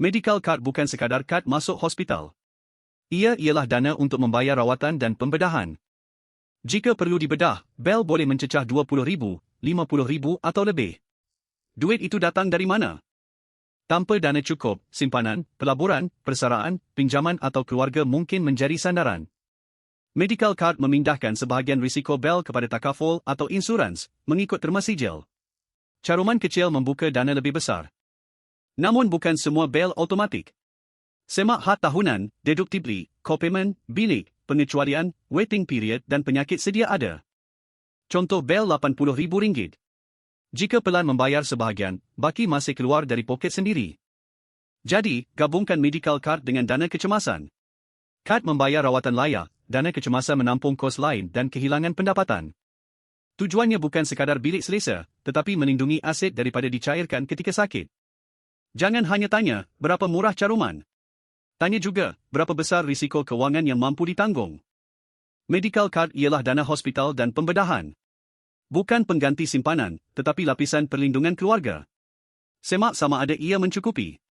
Medical card bukan sekadar kad masuk hospital. Ia ialah dana untuk membayar rawatan dan pembedahan. Jika perlu dibedah, Bell boleh mencecah RM20,000, RM50,000 atau lebih. Duit itu datang dari mana? Tanpa dana cukup, simpanan, pelaburan, persaraan, pinjaman atau keluarga mungkin menjadi sandaran. Medical card memindahkan sebahagian risiko Bell kepada takaful atau insurans, mengikut terma sijil. Caruman kecil membuka dana lebih besar. Namun bukan semua Bell automatik. Semak had tahunan, deductible, copayment, bilik, pengecualian, waiting period dan penyakit sedia ada. Contoh Bell RM80,000. Jika pelan membayar sebahagian, baki masih keluar dari poket sendiri. Jadi, gabungkan medical card dengan dana kecemasan. Kad membayar rawatan layak, dana kecemasan menampung kos lain dan kehilangan pendapatan. Tujuannya bukan sekadar bilik selesa, tetapi melindungi aset daripada dicairkan ketika sakit. Jangan hanya tanya, berapa murah caruman? Tanya juga, berapa besar risiko kewangan yang mampu ditanggung? Medical card ialah dana hospital dan pembedahan. Bukan pengganti simpanan, tetapi lapisan perlindungan keluarga. Semak sama ada ia mencukupi.